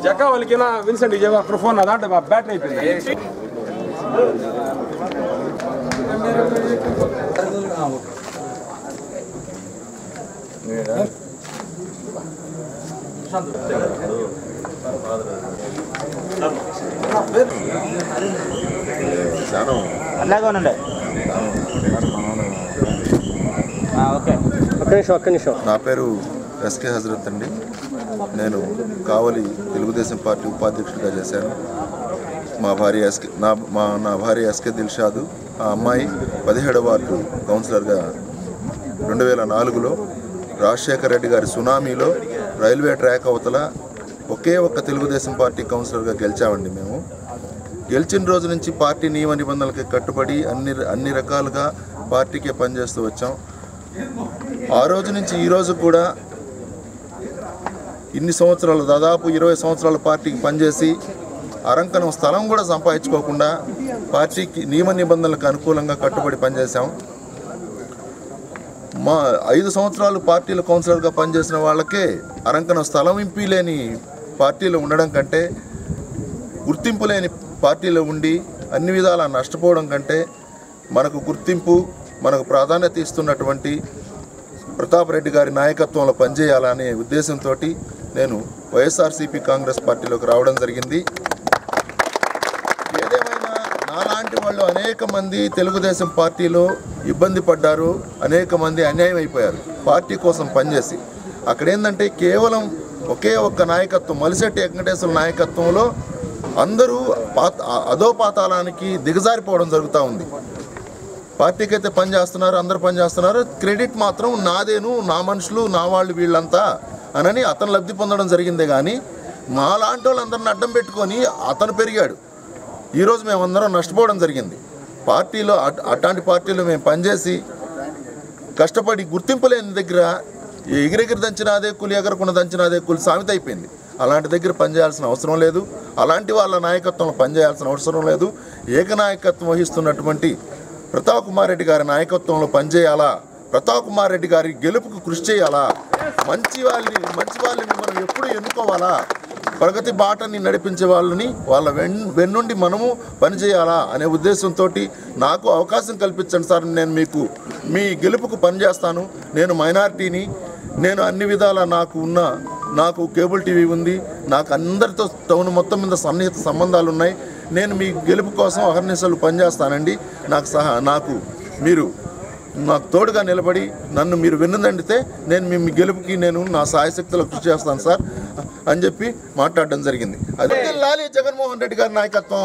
జక్క వాళ్ళకి విన్సెంట్ అక్కడ phone అదాంటే battery అయిపోయింది. అలాగేనండి. నా పేరు ఎస్కే హజరత్ అండి. నేను కావలి తెలుగుదేశం పార్టీ ఉపాధ్యక్షుడిగా చేశాను. నా భార్య ఎస్కే దిల్షాదు. ఆ అమ్మాయి 17వ వార్డు కౌన్సిలర్గా 2004లో రాజశేఖర రెడ్డి గారి సునామీలో రైల్వే ట్రాక్ అవతల ఒకే ఒక్క తెలుగుదేశం పార్టీ కౌన్సిలర్గా గెలిచామండి. మేము గెలిచిన రోజు నుంచి పార్టీ నియమ నిబంధనలకి కట్టుబడి అన్ని రకాలుగా పార్టీకే పనిచేస్తూ వచ్చాం. ఆ రోజు నుంచి ఈ రోజు కూడా ఇన్ని సంవత్సరాలు, దాదాపు 20 సంవత్సరాల పార్టీకి పనిచేసి అరంకనం స్థలం కూడా సంపాదించుకోకుండా పార్టీకి నియమ నిబంధనలకు అనుకూలంగా కట్టుబడి పనిచేశాం. మా 5 సంవత్సరాలు పార్టీలో కౌన్సిలర్గా పనిచేసిన వాళ్ళకే అరంకనం స్థలం ఇంపి లేని పార్టీలో ఉండడం కంటే, గుర్తింపు లేని పార్టీలో ఉండి అన్ని విధాలా నష్టపోవడం కంటే, మనకు గుర్తింపు, మనకు ప్రాధాన్యత ఇస్తున్నటువంటి ప్రతాప్ రెడ్డి గారి నాయకత్వంలో పనిచేయాలనే ఉద్దేశంతో నేను వైఎస్ఆర్సీపీ కాంగ్రెస్ పార్టీలోకి రావడం జరిగింది. ఏదేమైనా నాలాంటి వాళ్ళు అనేక మంది తెలుగుదేశం పార్టీలో ఇబ్బంది పడ్డారు, అనేక మంది అన్యాయం అయిపోయారు పార్టీ కోసం పనిచేసి. అక్కడ ఏంటంటే కేవలం ఒకే ఒక్క నాయకత్వం, మలిశెట్టి వెంకటేశ్వర నాయకత్వంలో అందరూ అధోపాతాళానికి దిగజారిపోవడం జరుగుతూ ఉంది. పార్టీకి అయితే పనిచేస్తున్నారు, అందరూ పనిచేస్తున్నారు, క్రెడిట్ మాత్రం నాదేను, నా మనుషులు, నా వాళ్ళు, వీళ్ళంతా అనని అతను లబ్ధి పొందడం జరిగిందే కానీ మాలాంటి వాళ్ళందరిని అడ్డం పెట్టుకొని అతను పెరిగాడు. ఈరోజు మేమందరం నష్టపోవడం జరిగింది. పార్టీలో అట్లాంటి పార్టీలో మేము పనిచేసి కష్టపడి గుర్తింపు లేని దగ్గర ఎగిరెగిరి దంచినాదే కూలి, ఎగరకుండా దంచినాదే కూలి సామెత అయిపోయింది. అలాంటి దగ్గర పనిచేయాల్సిన అవసరం లేదు, అలాంటి వాళ్ళ నాయకత్వంలో పనిచేయాల్సిన అవసరం లేదు. ఏకనాయకత్వం వహిస్తున్నటువంటి ప్రతాప్ కుమార్ రెడ్డి గారి నాయకత్వంలో పనిచేయాలా, ప్రతాప్ కుమార్ రెడ్డి గారి గెలుపుకు కృషి చేయాలా, మంచి వాళ్ళని మనం ఎప్పుడు ఎన్నుకోవాలా, ప్రగతి బాటని నడిపించే వాళ్ళని వాళ్ళ వెన్నుండి మనము పనిచేయాలా అనే ఉద్దేశంతో నాకు అవకాశం కల్పించండి సార్, నేను మీ గెలుపుకు పనిచేస్తాను. నేను మైనారిటీని, నేను అన్ని విధాలా నాకు కేబుల్ టీవీ ఉంది, నాకు అందరితో టౌన్ మొత్తం మీద సన్నిహిత సంబంధాలు ఉన్నాయి. నేను మీ గెలుపు కోసం అహర్నిశలు పనిచేస్తానండి. మీరు నాకు తోడుగా నిలబడి నన్ను మీరు వెన్నుదండితే నేను మీ గెలుపుకి నేను నా సాయశక్తిలో కృషి చేస్తాను సార్ అని చెప్పి మాట్లాడడం జరిగింది. అదే లాలి జగన్మోహన్ రెడ్డి గారి నాయకత్వం.